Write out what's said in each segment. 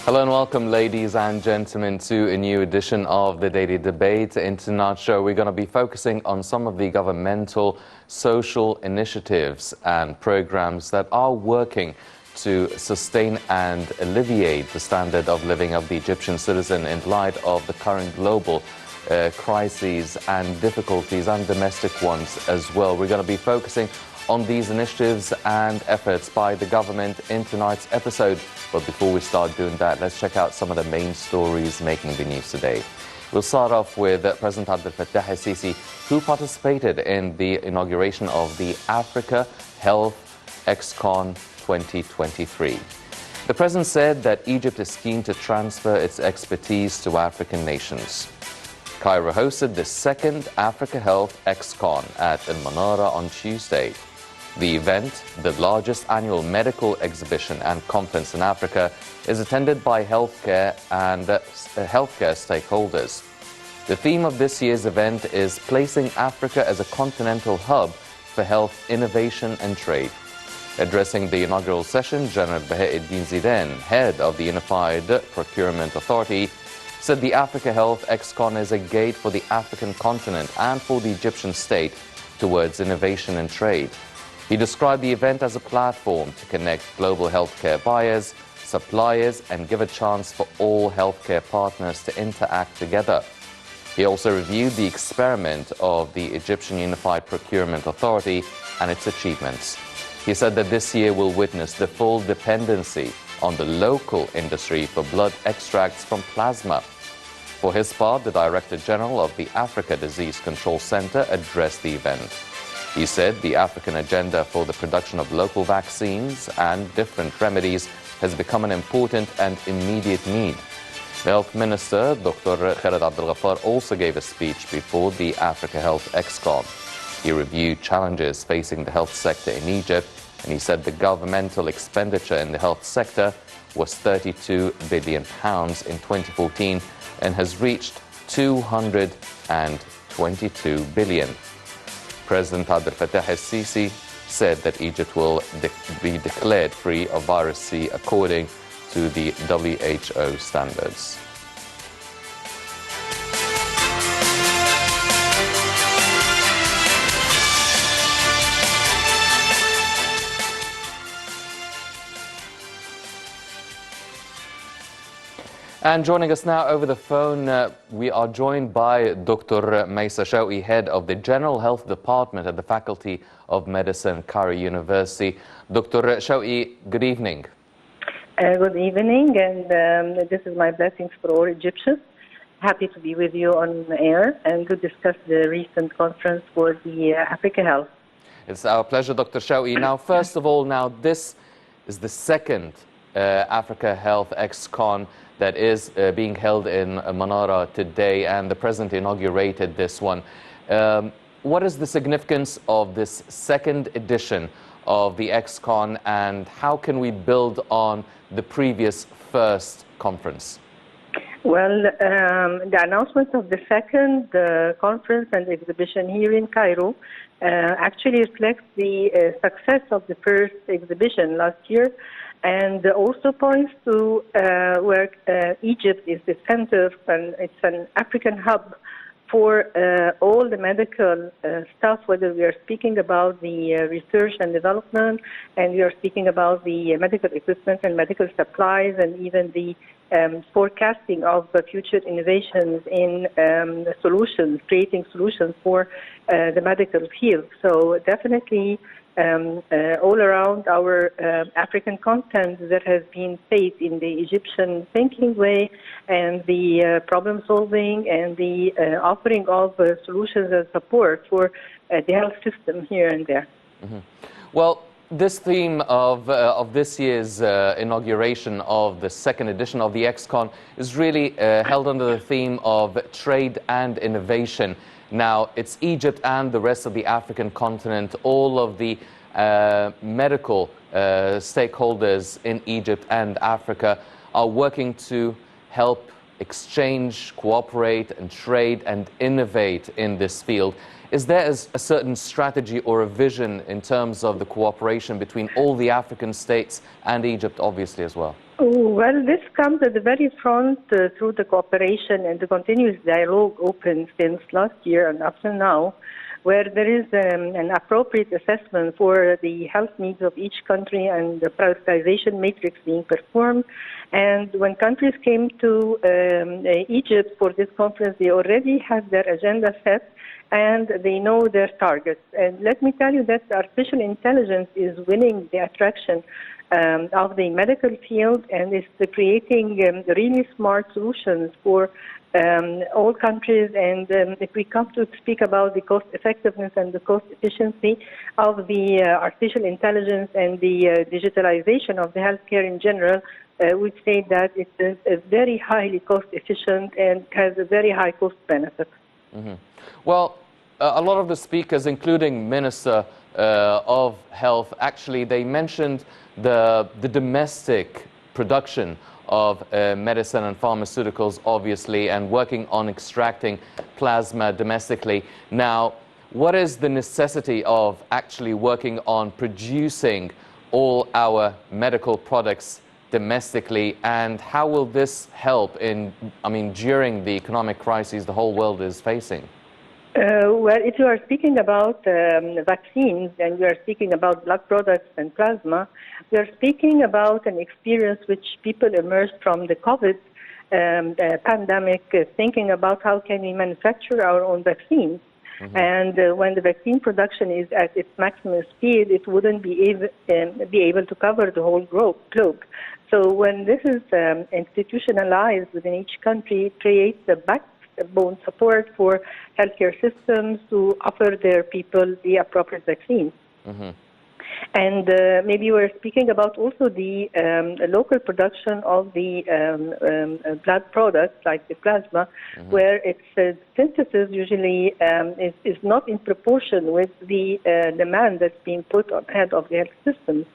Hello and welcome, ladies and gentlemen, to a new edition of the Daily Debate. In tonight's show, we're going to be focusing on some of the governmental social initiatives and programs that are working to sustain and alleviate the standard of living of the Egyptian citizen in light of the current global crises and difficulties and domestic ones as well. We're going to be focusing on these initiatives and efforts by the government in tonight's episode. But before we start doing that, let's check out some of the main stories making the news today. We'll start off with President Abdel Fattah el-Sisi, who participated in the inauguration of the Africa Health ExCon 2023. The president said that Egypt is keen to transfer its expertise to African nations. Cairo hosted the second Africa Health ExCon at El Manara on Tuesday. The event, the largest annual medical exhibition and conference in Africa, is attended by healthcare and healthcare stakeholders. The theme of this year's event is placing Africa as a continental hub for health innovation and trade. Addressing the inaugural session, General Bahauddin Zidane, head of the Unified Procurement Authority, said the Africa Health ExCon is a gate for the African continent and for the Egyptian state towards innovation and trade. He described the event as a platform to connect global healthcare buyers, suppliers, and give a chance for all healthcare partners to interact together. He also reviewed the experiment of the Egyptian Unified Procurement Authority and its achievements. He said that this year will witness the full dependency on the local industry for blood extracts from plasma. For his part, the Director General of the Africa Disease Control Center addressed the event. He said the African agenda for the production of local vaccines and different remedies has become an important and immediate need. The Health Minister, Dr. Khaled Abdel Ghaffar, also gave a speech before the Africa Health ExCon. He reviewed challenges facing the health sector in Egypt, and he said the governmental expenditure in the health sector was £32 billion in 2014 and has reached $222 billion. President Abdel Fattah el-Sisi said that Egypt will be declared free of virus C according to the WHO standards. And joining us now over the phone, we are joined by Dr. Maysa Shawqi, head of the General Health Department at the Faculty of Medicine, Cairo University. Dr. Shawqi, good evening. Good evening, and this is my blessings for all Egyptians. Happy to be with you on air and to discuss the recent conference for the Africa Health. It's our pleasure, Dr. Shawqi. Now, first of all, this is the second Africa Health ExCon that is being held in Manara today, and the President inaugurated this one. What is the significance of this second edition of the ExCon, and how can we build on the previous first conference? Well, the announcement of the second conference and exhibition here in Cairo actually reflects the success of the first exhibition last year, and also points to where Egypt is the center, and it's an African hub for all the medical stuff, whether we are speaking about the research and development, and we are speaking about the medical equipment and medical supplies, and even the forecasting of future innovations in solutions, creating solutions for the medical field. So definitely, all around our African content that has been faced in the Egyptian thinking way, and the problem solving and the offering of solutions and support for the health system here and there. Mm-hmm. Well, this theme of this year's inauguration of the second edition of the ExCon is really held under the theme of trade and innovation. Now, it's Egypt and the rest of the African continent, all of the medical stakeholders in Egypt and Africa are working to help exchange, cooperate, and trade and innovate in this field. Is there a certain strategy or a vision in terms of the cooperation between all the African states and Egypt, obviously, as well? Well, this comes at the very front through the cooperation and the continuous dialogue open since last year and up to now, where there is an appropriate assessment for the health needs of each country and the prioritization matrix being performed. And when countries came to Egypt for this conference, they already had their agenda set and they know their targets. And let me tell you that artificial intelligence is winning the attraction of the medical field and is creating really smart solutions for all countries. And if we come to speak about the cost effectiveness and the cost efficiency of the artificial intelligence and the digitalization of the healthcare in general, we'd say that it's a very highly cost efficient and has a very high cost benefit. Mm-hmm. Well, a lot of the speakers, including Minister of Health, actually they mentioned the domestic production of medicine and pharmaceuticals, obviously, and working on extracting plasma domestically. Now, what is the necessity of actually working on producing all our medical products domestically, and how will this help during the economic crises the whole world is facing? Well, if you are speaking about vaccines and you are speaking about blood products and plasma, we are speaking about an experience which people emerged from the COVID pandemic, thinking about how can we manufacture our own vaccines. Mm-hmm. And when the vaccine production is at its maximum speed, it wouldn't be able to cover the whole globe. So when this is institutionalized within each country, it creates a backbone support for healthcare systems to offer their people the appropriate vaccines. Mm-hmm. And maybe we're speaking about also the local production of the blood products like the plasma, mm-hmm. where its synthesis usually is not in proportion with the demand that's being put on head of the health systems.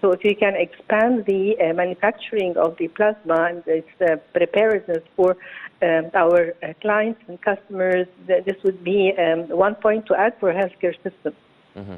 So if we can expand the manufacturing of the plasma and its preparedness for our clients and customers, this would be one point to add for a healthcare system. Mm-hmm.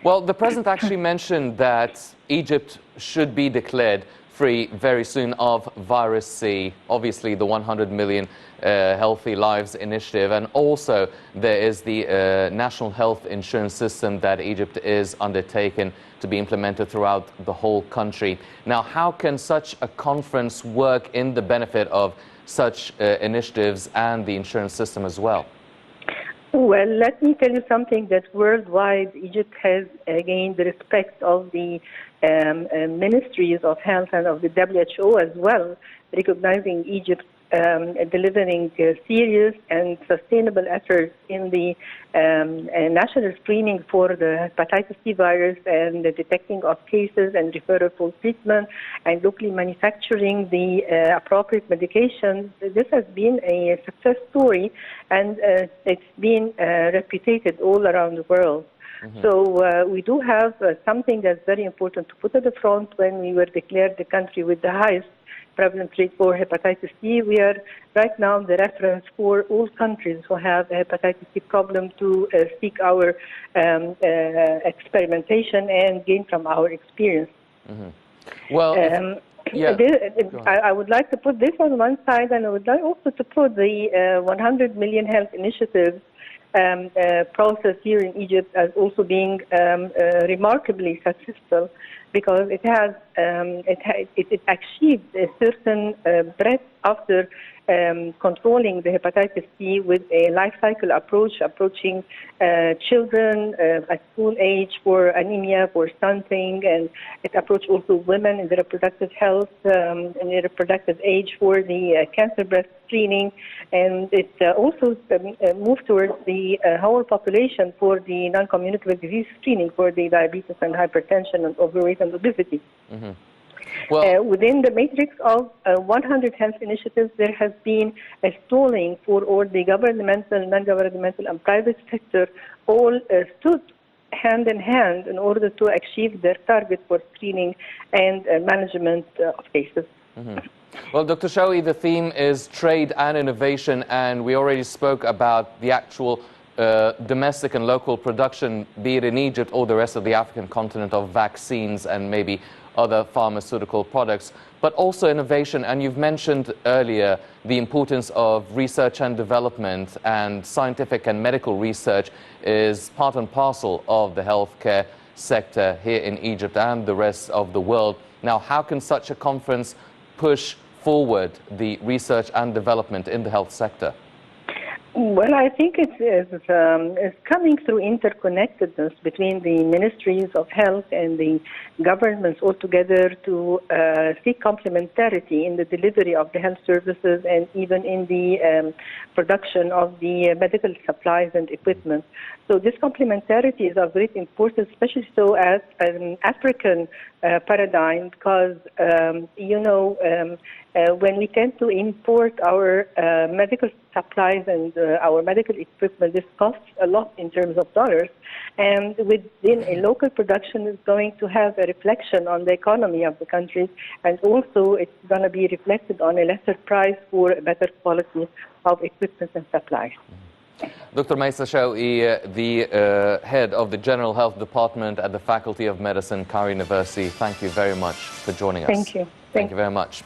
Well, the President actually mentioned that Egypt should be declared free very soon of virus C, obviously the 100 million Healthy Lives initiative, and also there is the national health insurance system that Egypt is undertaken to be implemented throughout the whole country. Now, how can such a conference work in the benefit of such initiatives and the insurance system as well? Well, let me tell you something that worldwide Egypt has gained the respect of the ministries of health and of the WHO as well, recognizing Egypt delivering serious and sustainable efforts in the national screening for the hepatitis C virus and the detecting of cases and referral for treatment and locally manufacturing the appropriate medications. This has been a success story, and it's been replicated all around the world. Mm-hmm. So we do have something that's very important to put at the front. When we were declared the country with the highest prevalence rate for hepatitis C, we are right now the reference for all countries who have a hepatitis C problem to seek our experimentation and gain from our experience. Mm-hmm. Well, I would like to put this on one side, and I would like also to put the 100 million health initiatives process here in Egypt as also being remarkably successful, because it has it achieved a certain breadth after controlling the hepatitis C with a life cycle approach, approaching children at school age for anemia, for stunting, and it approached also women in the reproductive health and the reproductive age for the cancer breast screening, and it also moved towards the whole population for the non-communicable disease screening for the diabetes and hypertension and overweight and obesity. Mm-hmm. Well, within the matrix of 100 health initiatives, there has been a stalling for all the governmental, non-governmental, and private sector all stood hand in hand in order to achieve their target for screening and management of cases. Mm-hmm. Well, Dr. Shawi, the theme is trade and innovation, and we already spoke about the actual domestic and local production, be it in Egypt or the rest of the African continent, of vaccines and maybe other pharmaceutical products, but also innovation. And you've mentioned earlier the importance of research and development, and scientific and medical research is part and parcel of the healthcare sector here in Egypt and the rest of the world. Now, how can such a conference push forward the research and development in the health sector? Well, I think it's coming through interconnectedness between the ministries of health and the governments altogether to seek complementarity in the delivery of the health services and even in the production of the medical supplies and equipment. So this complementarity is of great importance, especially so as an African paradigm, because, when we tend to import our medical supplies and our medical equipment, this costs a lot in terms of dollars. And within a local production is going to have a reflection on the economy of the countries, and also it's going to be reflected on a lesser price for a better quality of equipment and supplies. Dr. Maisa Shawi, the head of the General Health Department at the Faculty of Medicine, Cairo University, thank you very much for joining us. Thank you. Thank you very much.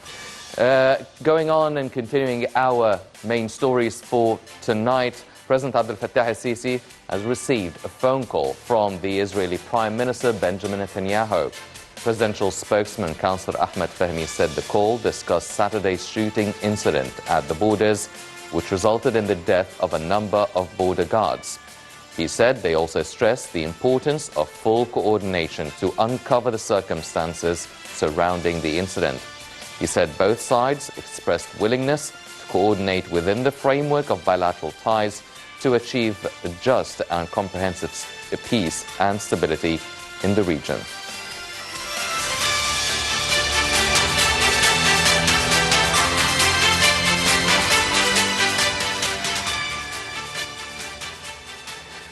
Going on and continuing our main stories for tonight, President Abdel Fattah al-Sisi has received a phone call from the Israeli Prime Minister Benjamin Netanyahu. Presidential spokesman Councillor Ahmed Fahmy said the call discussed Saturday's shooting incident at the borders, which resulted in the death of a number of border guards. He said they also stressed the importance of full coordination to uncover the circumstances surrounding the incident. He said both sides expressed willingness to coordinate within the framework of bilateral ties to achieve a just and comprehensive peace and stability in the region.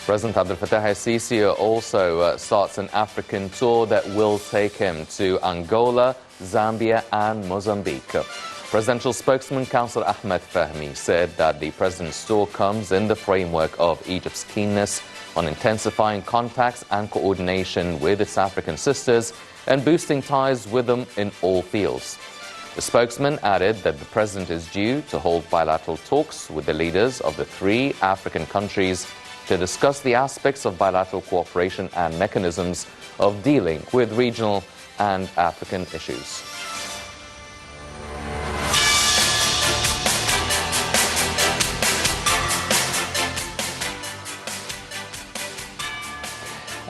President Abdel Fattah al-Sisi also starts an African tour that will take him to Angola, Zambia and Mozambique. Presidential spokesman Councillor Ahmed Fahmy said that the president's tour comes in the framework of Egypt's keenness on intensifying contacts and coordination with its African sisters and boosting ties with them in all fields. The spokesman added that the president is due to hold bilateral talks with the leaders of the 3 African countries to discuss the aspects of bilateral cooperation and mechanisms of dealing with regional and African issues.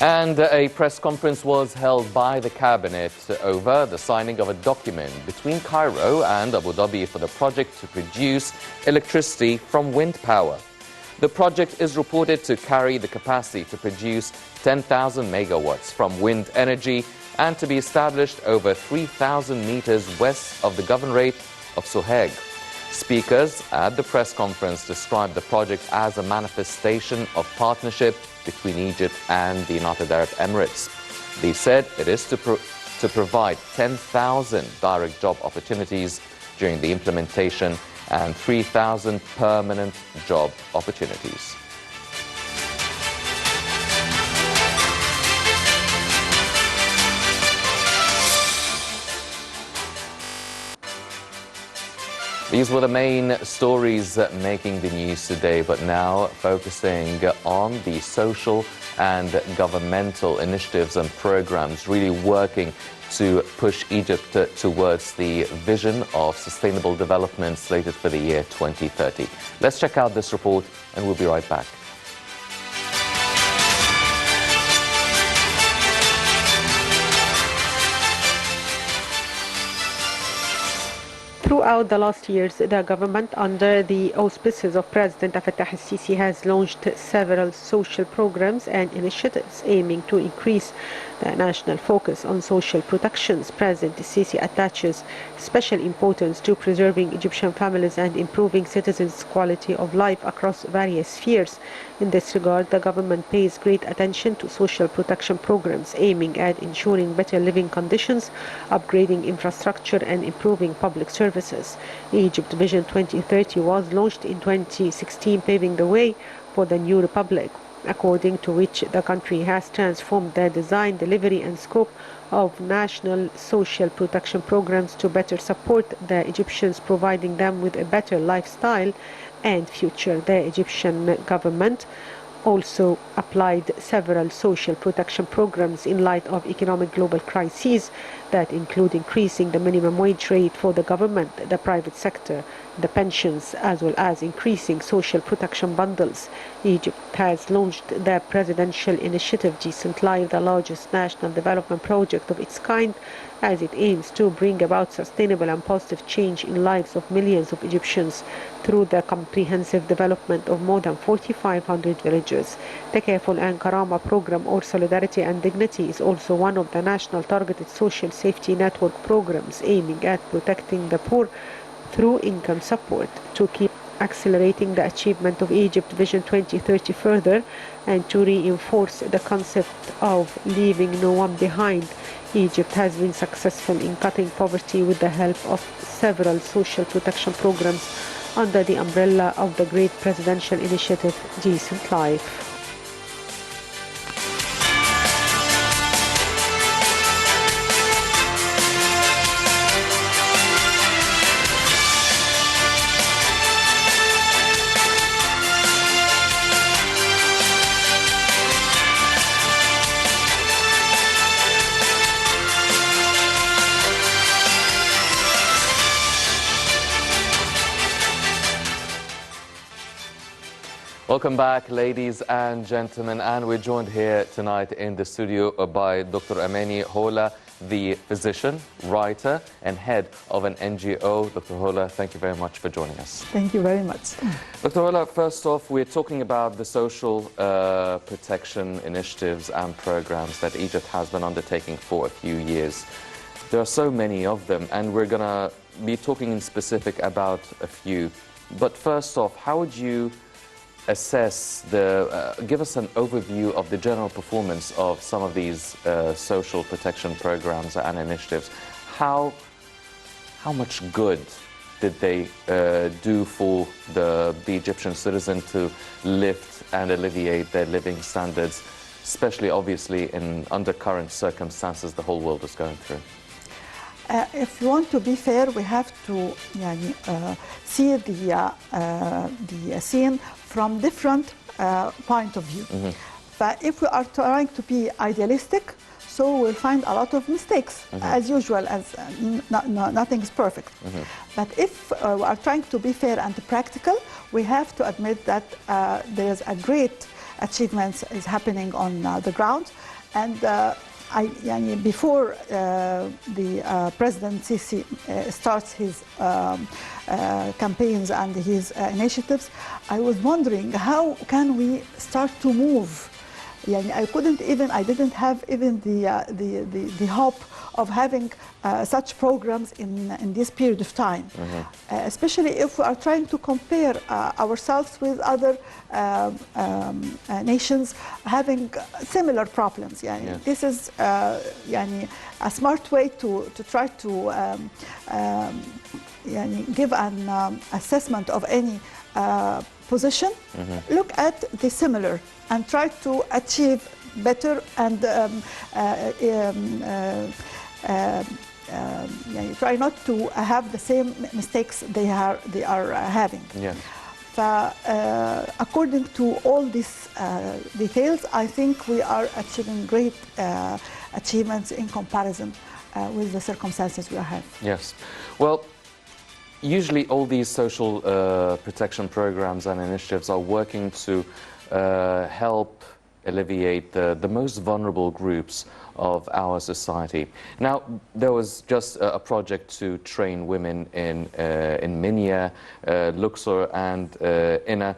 And a press conference was held by the cabinet over the signing of a document between Cairo and Abu Dhabi for the project to produce electricity from wind power. The project is reported to carry the capacity to produce 10,000 megawatts from wind energy and to be established over 3,000 meters west of the governorate of Sohag. Speakers at the press conference described the project as a manifestation of partnership between Egypt and the United Arab Emirates. They said it is to provide 10,000 direct job opportunities during the implementation and 3,000 permanent job opportunities. These were the main stories making the news today, but now focusing on the social and governmental initiatives and programs really working to push Egypt towards the vision of sustainable development slated for the year 2030. Let's check out this report and we'll be right back. Throughout the last years, the government, under the auspices of President Fattah al-Sisi, has launched several social programs and initiatives aiming to increase the national focus on social protections. President al-Sisi attaches special importance to preserving Egyptian families and improving citizens' quality of life across various spheres. In this regard, the government pays great attention to social protection programs aiming at ensuring better living conditions, upgrading infrastructure and improving public services. Egypt Vision 2030 was launched in 2016, paving the way for the new republic, according to which the country has transformed the design, delivery and scope of national social protection programs to better support the Egyptians, providing them with a better lifestyle and future. The Egyptian government also applied several social protection programs in light of economic global crises that include increasing the minimum wage rate for the government, the private sector, the pensions, as well as increasing social protection bundles. Egypt has launched the presidential initiative Decent Life, the largest national development project of its kind, as it aims to bring about sustainable and positive change in lives of millions of Egyptians through the comprehensive development of more than 4,500 villages. The Takaful and Karama program, or Solidarity and Dignity, is also one of the national targeted social safety network programs aiming at protecting the poor through income support. To keep accelerating the achievement of Egypt Vision 2030 further and to reinforce the concept of leaving no one behind, Egypt has been successful in cutting poverty with the help of several social protection programs under the umbrella of the great presidential initiative Decent Life. Welcome back, ladies and gentlemen, and we're joined here tonight in the studio by Dr. Amany Hola, the physician, writer, and head of an NGO. Dr. Hola, thank you very much for joining us. Thank you very much. Dr. Hola, first off, we're talking about the social protection initiatives and programs that Egypt has been undertaking for a few years. There are so many of them, and we're going to be talking in specific about a few. But first off, how would you assess give us an overview of the general performance of some of these social protection programs and initiatives? How much good did they do for the Egyptian citizen to lift and alleviate their living standards, especially obviously in under current circumstances the whole world is going through? If you want to be fair, we have to see the scene from different point of view. But if we are trying to be idealistic, so we'll find a lot of mistakes, as usual, as nothing is perfect. But if we are trying to be fair and practical, we have to admit that there is a great achievement is happening on the ground. And before the President Sisi starts his campaigns and his initiatives, I was wondering how can we start to move. I didn't have even the hope of having such programs in this period of time, especially if we are trying to compare ourselves with other nations having similar problems. This is a smart way to try to give an assessment of any position. Look at the similar and try to achieve better and try not to have the same mistakes they are having. According to all these details, I think we are achieving great achievements in comparison with the circumstances we have. Yes. Well, usually all these social protection programs and initiatives are working to help alleviate the most vulnerable groups of our society. Now, there was just a project to train women in Minya, Luxor, and Inna,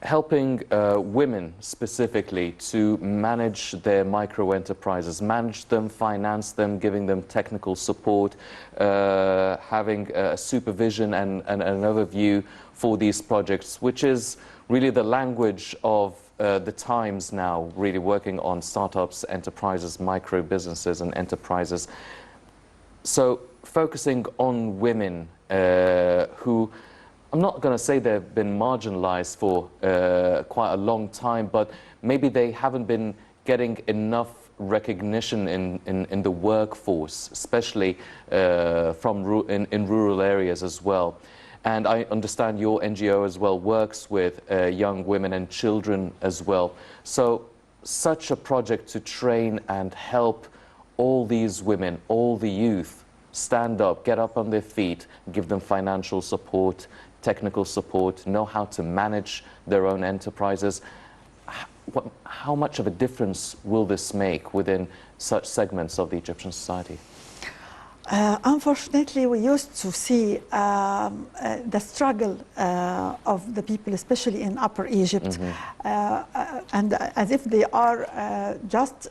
helping women specifically to manage their micro-enterprises, manage them, finance them, giving them technical support, having supervision and an overview for these projects, which is really the language of the times now, really working on startups, enterprises, micro businesses and enterprises. So focusing on women who, I'm not going to say they've been marginalized for quite a long time, but maybe they haven't been getting enough recognition in the workforce, especially in rural areas as well. And I understand your NGO as well works with young women and children as well. So such a project to train and help all these women, all the youth, stand up, get up on their feet, give them financial support, technical support, know how to manage their own enterprises. How much of a difference will this make within such segments of the Egyptian society? Unfortunately, we used to see the struggle of the people, especially in Upper Egypt, and as if they are just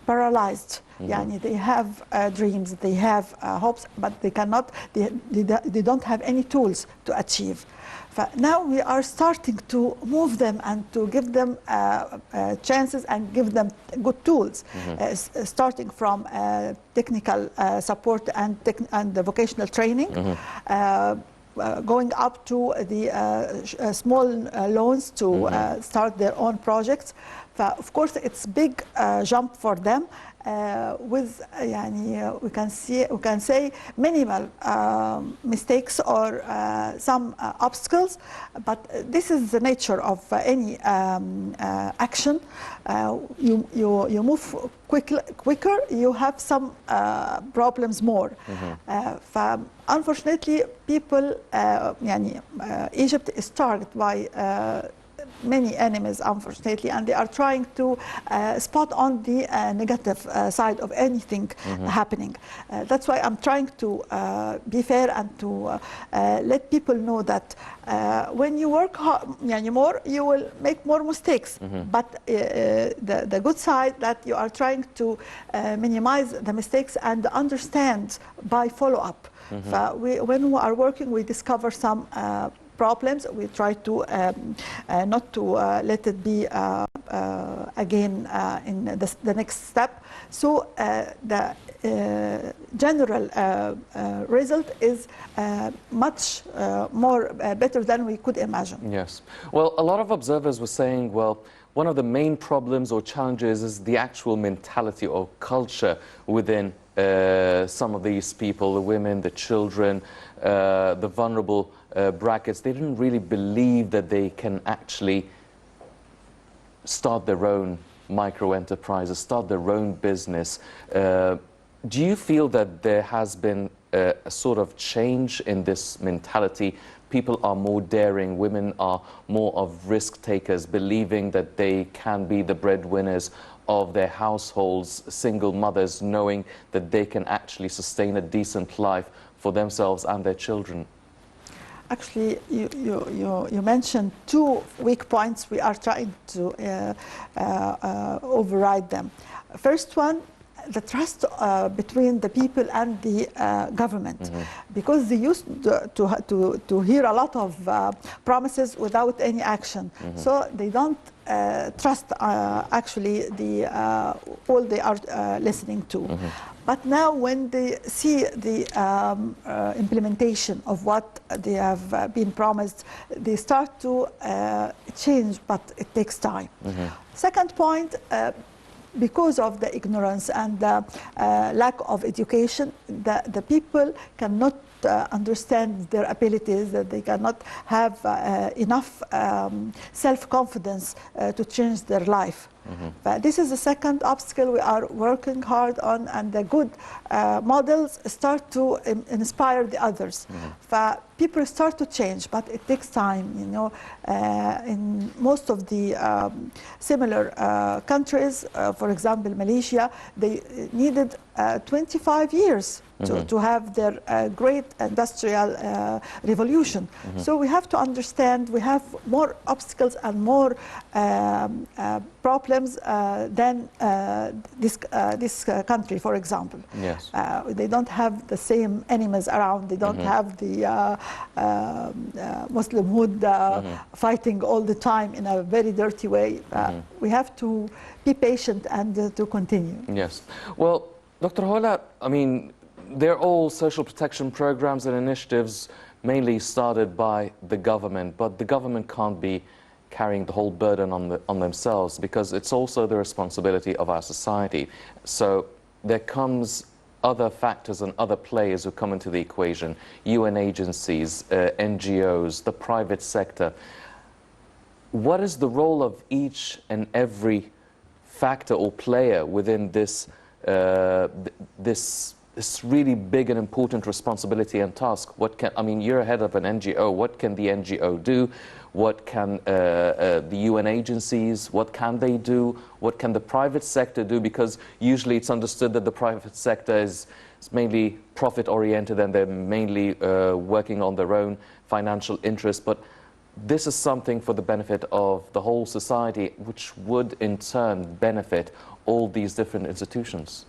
paralyzed. Yani they have dreams, they have hopes, but they cannot. They don't have any tools to achieve. Now we are starting to move them and to give them chances and give them good tools, starting from technical support and the vocational training, going up to the small loans to start their own projects. Of course, it's a big jump for them. With we can say minimal mistakes or some obstacles, but this is the nature of any action. You move quicker, you have some problems more. Unfortunately, people, Egypt is targeted by many enemies, unfortunately, and they are trying to spot on the negative side of anything happening. That's why I'm trying to be fair and to let people know that when you work hard, more, you will make more mistakes. But the good side that you are trying to minimize the mistakes and understand by follow-up. When we are working, we discover some problems. We try to not to let it be again in the next step. So the general result is much more better than we could imagine. Yes. Well, a lot of observers were saying, well, one of the main problems or challenges is the actual mentality or culture within some of these people, the women, the children, the vulnerable brackets. They didn't really believe that they can actually start their own micro-enterprises, start their own business. Do you feel that there has been a sort of change in this mentality? People are more daring, women are more of risk takers, believing that they can be the breadwinners of their households, single mothers, knowing that they can actually sustain a decent life for themselves and their children. Actually, you mentioned two weak points. We are trying to override them. First one, the trust between the people and the government, because they used to hear a lot of promises without any action. So they don't trust actually all they are listening to. But now when they see the implementation of what they have been promised, they start to change, but it takes time. Second point, because of the ignorance and the lack of education, the people cannot understand their abilities, that they cannot have enough self-confidence to change their life. But this is the second obstacle we are working hard on, and the good models start to inspire the others. People start to change, but it takes time. In most of the similar countries, for example, Malaysia, they needed 25 years to have their great industrial revolution. So we have to understand we have more obstacles and more problems than this country, for example. Yes. They don't have the same enemies around. They don't have the Muslimhood fighting all the time in a very dirty way. We have to be patient and to continue. Yes. Well, Dr. Hola, I mean, they're all social protection programs and initiatives mainly started by the government, but the government can't be carrying the whole burden on themselves, because it's also the responsibility of our society. So there comes other factors and other players who come into the equation, UN agencies, NGOs, the private sector. What is the role of each and every factor or player within this, this really big and important responsibility and task? What can, I mean, you're head of an NGO. What can the NGO do? What can the UN agencies, what can they do? What can the private sector do? Because usually it's understood that the private sector is mainly profit-oriented and they're mainly working on their own financial interests. But this is something for the benefit of the whole society, which would in turn benefit all these different institutions.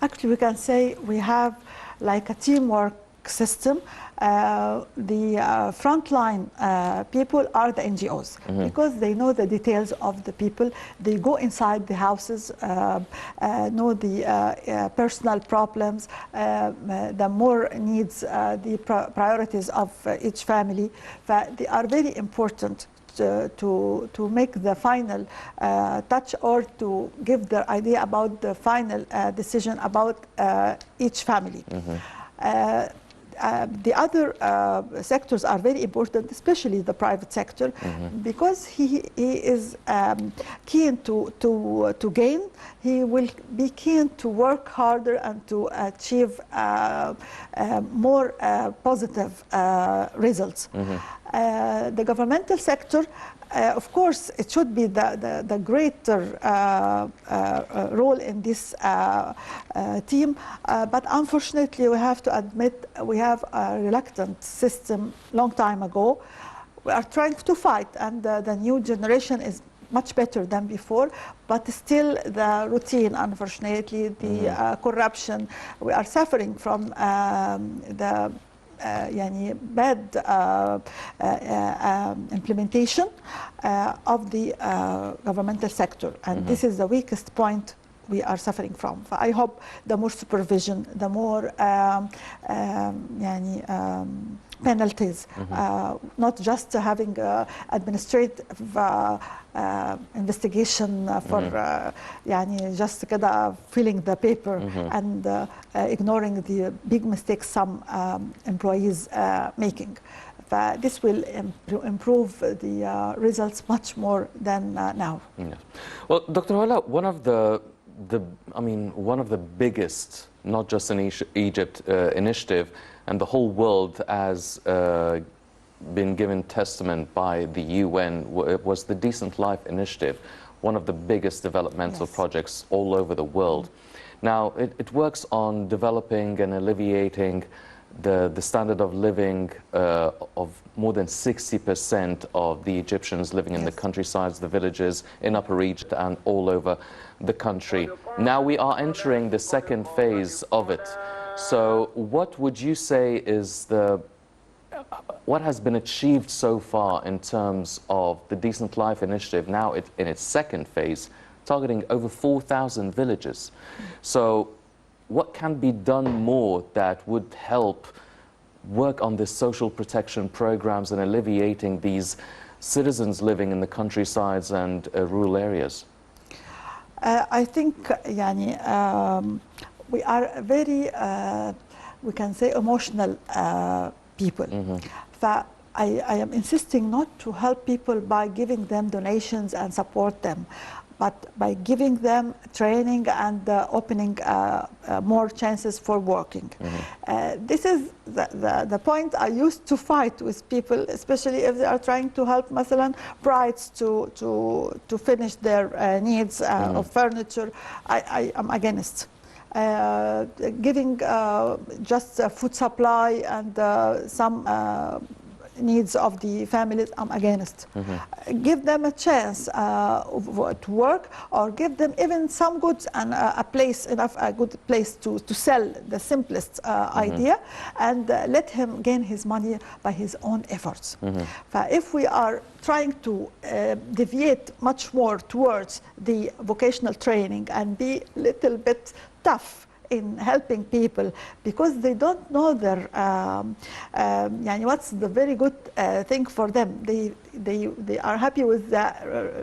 Actually, we can say we have like a teamwork system. The frontline people are the NGOs, because they know the details of the people. They go inside the houses, know the personal problems, the more needs, the priorities of each family. They are very important to make the final touch, or to give their idea about the final decision about each family. The other sectors are very important, especially the private sector, because he is keen to gain. He will be keen to work harder and to achieve more positive results. The governmental sector, of course, it should be the greater role in this team, but unfortunately we have to admit we have a reluctant system long time ago. We are trying to fight, and the new generation is much better than before, but still the routine, unfortunately, the corruption, we are suffering from the bad implementation of the governmental sector, and this is the weakest point we are suffering from. I hope the more supervision, the more penalties, not just having administrative investigation for just كده filling the paper and ignoring the big mistakes some employees making. This will improve the results much more than now. Yeah. Well, Dr. Hola, one of the biggest, not just in Egypt, initiative, and the whole world has been given testament by the UN, was the Decent Life Initiative, one of the biggest developmental projects all over the world. Now, it works on developing and alleviating the standard of living of more than 60% of the Egyptians living in the countrysides, the villages, in Upper Egypt and all over the country. Now we are entering the second phase of it. So what would you say is what has been achieved so far in terms of the Decent Life Initiative, now in its second phase, targeting over 4,000 villages? So what can be done more that would help work on this social protection programs and alleviating these citizens living in the countrysides and rural areas? I think we are very, we can say, emotional people. I am insisting not to help people by giving them donations and support them, but by giving them training and opening more chances for working. This is the point I used to fight with people, especially if they are trying to help, مثلا, brides to finish their needs of furniture. I am against. Giving just food supply and some needs of the families, I'm against. Give them a chance to work, or give them even some goods and a good place to sell the simplest idea, and let him gain his money by his own efforts. If we are trying to deviate much more towards the vocational training and be a little bit tough in helping people because they don't know their يعني what's the very good thing for them. They are happy with the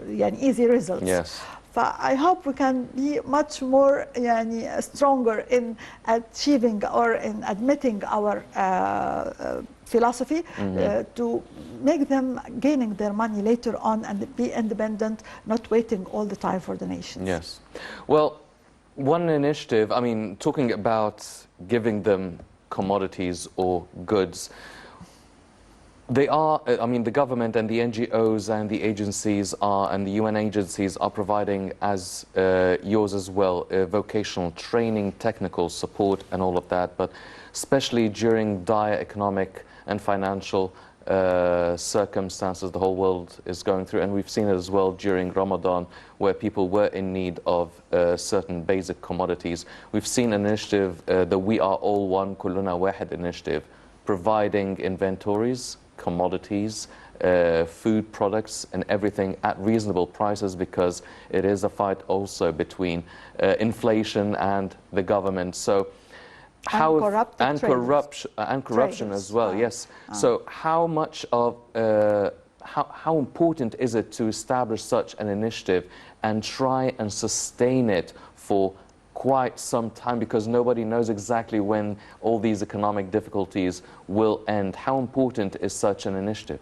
يعني easy results. Yes. I hope we can be much more يعني stronger in achieving or in admitting our philosophy to make them gaining their money later on and be independent, not waiting all the time for donations. Yes. Well, one initiative, I mean, talking about giving them commodities or goods, they are, I mean, the government and the NGOs and the agencies are, and the UN agencies are providing, as yours as well, vocational training, technical support and all of that, but especially during dire economic and financial circumstances the whole world is going through, and we've seen it as well during Ramadan, where people were in need of certain basic commodities. We've seen an initiative, the We Are All One, Kulluna Wahid initiative, providing inventories, commodities, food products and everything at reasonable prices, because it is a fight also between inflation and the government. So how and corruption as well. Yes. So how much of how important is it to establish such an initiative and try and sustain it for quite some time, because nobody knows exactly when all these economic difficulties will end? How important is such an initiative?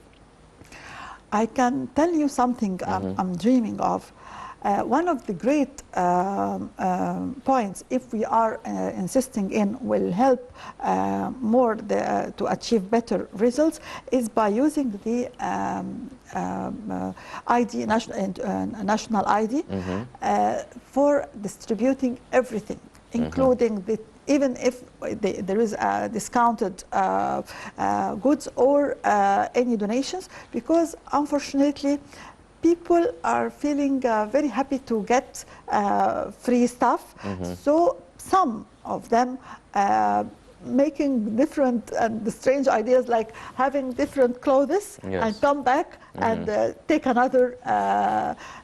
I can tell you something I'm dreaming of. One of the great points, if we are insisting in, will help more to achieve better results, is by using the ID, national ID, for distributing everything, including even if there is discounted goods or any donations, because unfortunately people are feeling very happy to get free stuff. So some of them making different and strange ideas, like having different clothes and come back and take another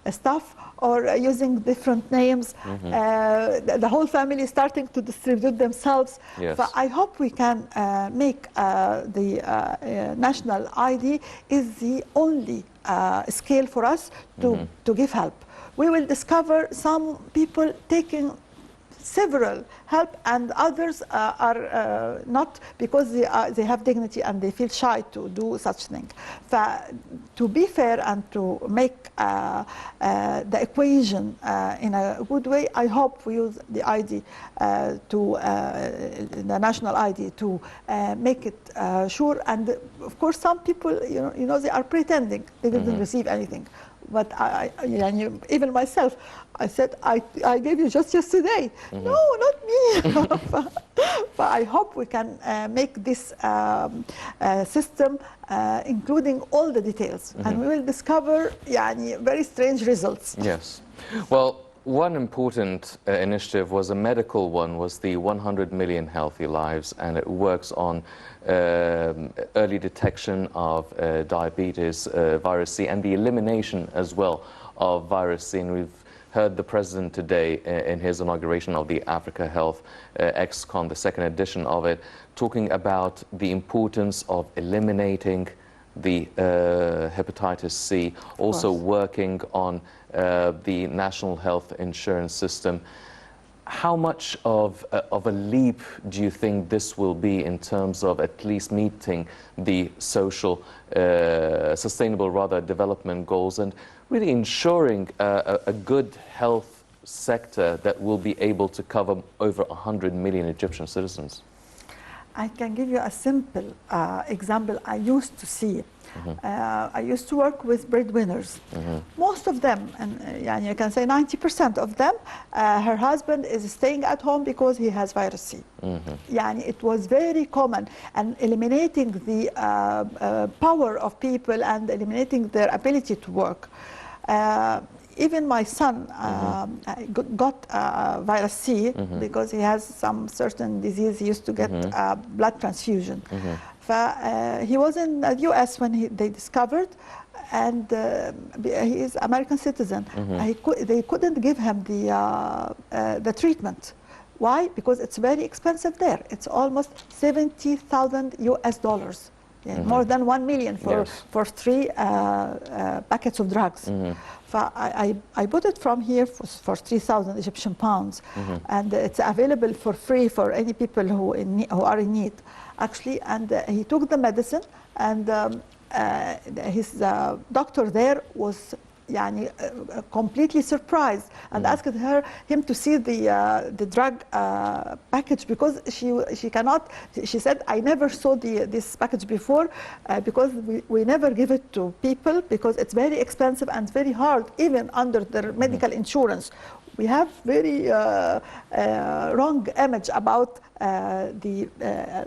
stuff, or using different names. The whole family is starting to distribute themselves. But I hope we can make the national ID is the only scale for us to give help. We will discover some people taking several help, and others are not, because they have dignity and they feel shy to do such thing. To be fair and to make the equation in a good way, I hope we use the ID the national ID to make it sure. And of course, some people, you know, they are pretending they didn't receive anything. But even myself, I said, I gave you just yesterday. No, not me. But I hope we can make this system including all the details, and we will discover very strange results. Yes. Well, one important initiative was a medical one, was the 100 million healthy lives, and it works on early detection of diabetes, virus C, and the elimination as well of virus C. And we've heard the President today in his inauguration of the Africa Health ExCon, the second edition of it, talking about the importance of eliminating the hepatitis C, also working on the national health insurance system. How much of a leap do you think this will be in terms of at least meeting the social, sustainable rather, development goals, and really ensuring a good health sector that will be able to cover over 100 million Egyptian citizens? I can give you a simple example I used to see. I used to work with breadwinners. Most of them, and you can say 90% of them, her husband is staying at home because he has virus C. It was very common, and eliminating the power of people and eliminating their ability to work. Even my son got virus C because he has some certain disease. He used to get blood transfusion. He was in the US when they discovered, and he is American citizen. They couldn't give him the treatment Why? Because it's very expensive there. It's almost 70,000 US dollars. Yeah, more than 1 million for 3 packets of drugs. I bought it from here for 3,000 Egyptian pounds, and it's available for free for any people who are in need, actually. And he took the medicine, and his doctor there was completely surprised and asked him to see the drug package, because she said, I never saw this package before, because we never give it to people because it's very expensive and very hard, even under their medical insurance. We have very wrong image about the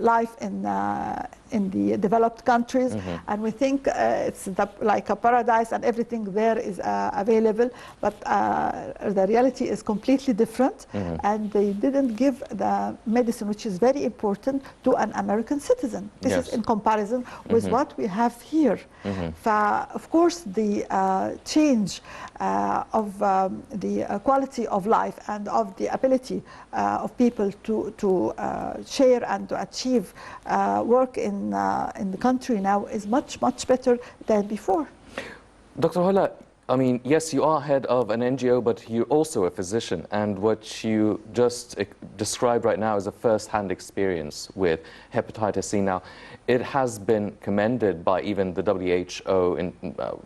life in the developed countries, and we think it's like a paradise and everything there is available, but the reality is completely different, and they didn't give the medicine, which is very important, to an American citizen. This is in comparison with what we have here. Of course, the change of the quality of life and of the ability of people to share and to achieve work in the country now is much, much better than before. Dr. Hola, I mean, yes, you are head of an NGO, but you're also a physician, and what you just described right now is a first-hand experience with hepatitis C. Now, it has been commended by even the WHO in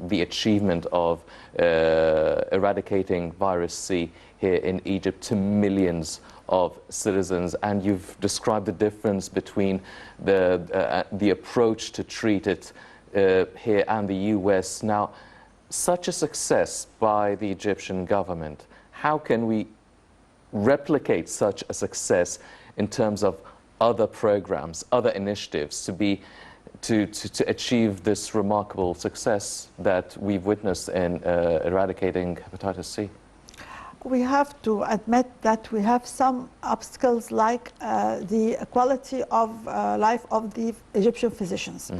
the achievement of eradicating virus C here in Egypt to millions of citizens, and you've described the difference between the approach to treat it here and the US. Now, such a success by the Egyptian government, how can we replicate such a success in terms of other programs, other initiatives to achieve this remarkable success that we've witnessed in eradicating hepatitis C? We have to admit that we have some obstacles, like the quality of life of the Egyptian physicians,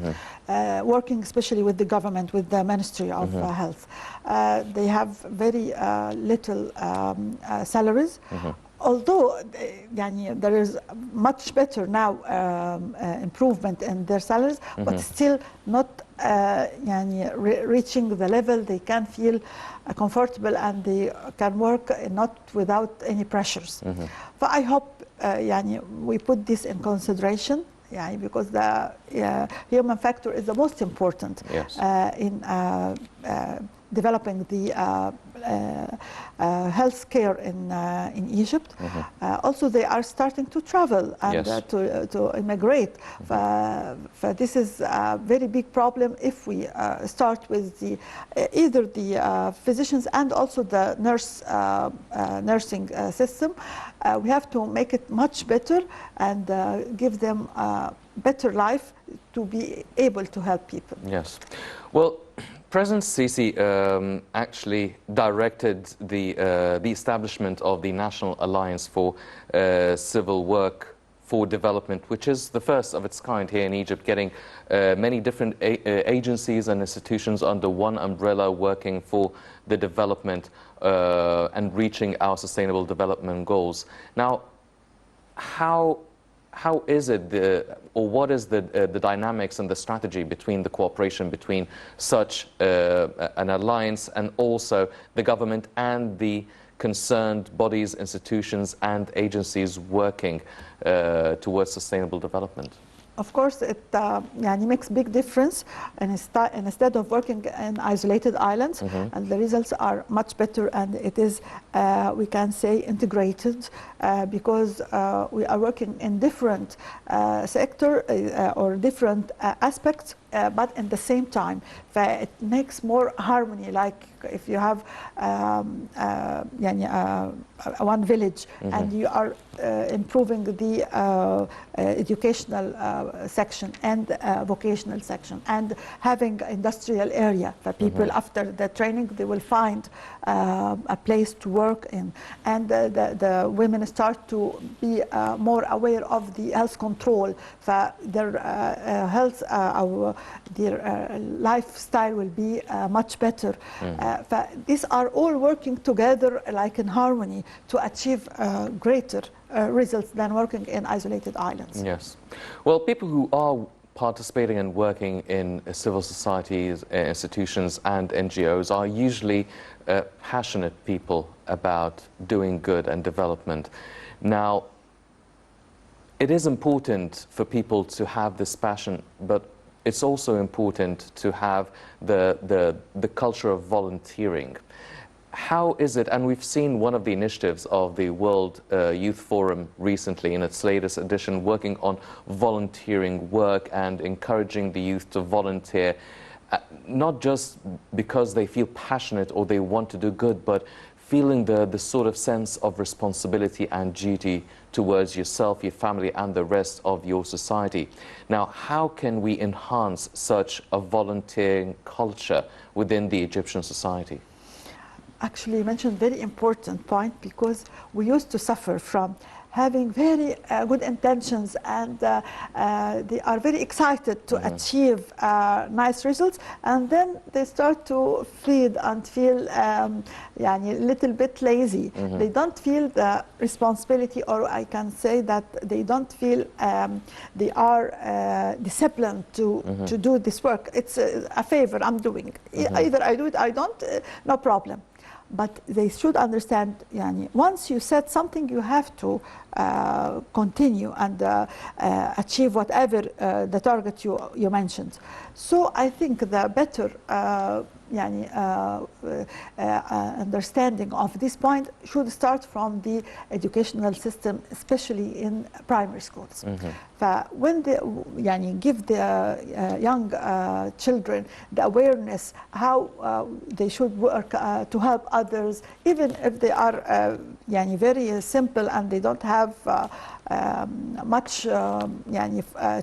working especially with the government, with the Ministry of Health. They have very little salaries. Although there is much better now improvement in their salaries, but still not reaching the level they can feel comfortable, and they can work not without any pressures. But I hope we put this in consideration, because the human factor is the most important in developing the health care in Egypt. Also, they are starting to travel and to immigrate. This is a very big problem if we start with either the physicians and also the nursing system. We have to make it much better and give them a better life to be able to help people. Yes. Well, President Sisi actually directed the establishment of the National Alliance for Civil Work for Development, which is the first of its kind here in Egypt, getting many different agencies and institutions under one umbrella working for the development and reaching our sustainable development goals. Now, how is it, or what is the dynamics and the strategy between the cooperation between such an alliance and also the government and the concerned bodies, institutions and agencies working towards sustainable development? Of course, it makes big difference, and instead of working in isolated islands, and the results are much better, and it is, we can say, integrated, because we are working in different sector or different aspects, but at the same time. It makes more harmony, like if you have one village and you are improving the educational section and vocational section, and having industrial area for people after the training, they will find a place to work in, and the women start to be more aware of the health control for their health, their lifestyle will be much better. These are all working together like in harmony. to achieve greater results than working in isolated islands. Yes. Well, people who are participating and working in civil societies, institutions and NGOs are usually passionate people about doing good and development. Now, it is important for people to have this passion, but it's also important to have the culture of volunteering. How is it, and we've seen one of the initiatives of the World Youth Forum recently in its latest edition, working on volunteering work and encouraging the youth to volunteer, not just because they feel passionate or they want to do good, but feeling the sort of sense of responsibility and duty towards yourself, your family, and the rest of your society. Now, how can we enhance such a volunteering culture within the Egyptian society? Actually, you mentioned a very important point, because we used to suffer from having very good intentions, and they are very excited to achieve nice results, and then they start to feed and feel a little bit lazy. They don't feel the responsibility, or I can say that they don't feel they are disciplined to do this work. It's a favor I'm doing. Either I do it, I don't, no problem. But they should understand, once you set something, you have to continue and achieve whatever the target you mentioned. So I think the better understanding of this point should start from the educational system, especially in primary schools. When they give the young children the awareness how they should work to help others, even if they are very simple and they don't have much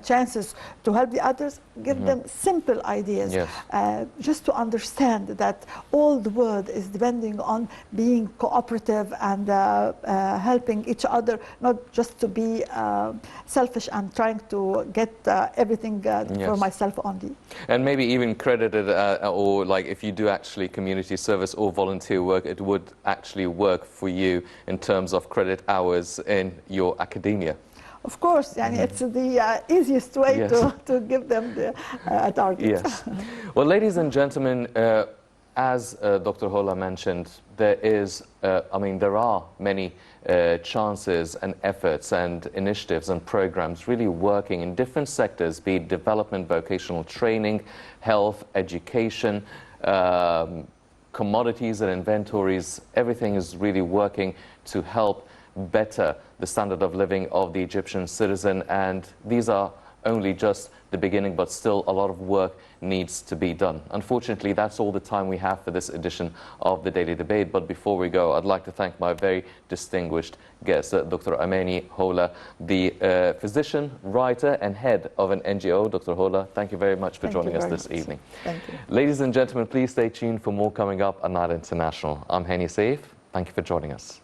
chances to help the others, give them simple ideas, just to understand that all the world is depending on being cooperative and helping each other, not just to be selfish and trying to get everything for myself only. And maybe even credited, or like if you do actually community service or volunteer work, it would actually work for you in terms of credit hours in your academia. Of course, it's the easiest way to give them the target. Yes. Well, ladies and gentlemen, as Dr. Hola mentioned, there are many chances and efforts and initiatives and programs really working in different sectors, be it development, vocational training, health, education, commodities and inventories. Everything is really working to help better the standard of living of the Egyptian citizen, and these are only just the beginning, but still a lot of work needs to be done. Unfortunately, that's all the time we have for this edition of the Daily Debate. But before we go, I'd like to thank my very distinguished guest, Dr. Amany Hola, the physician, writer, and head of an NGO. Dr. Hola, thank you very much for joining us this evening. Thank you. Ladies and gentlemen, please stay tuned for more coming up on Night International. I'm Henny Saif. Thank you for joining us.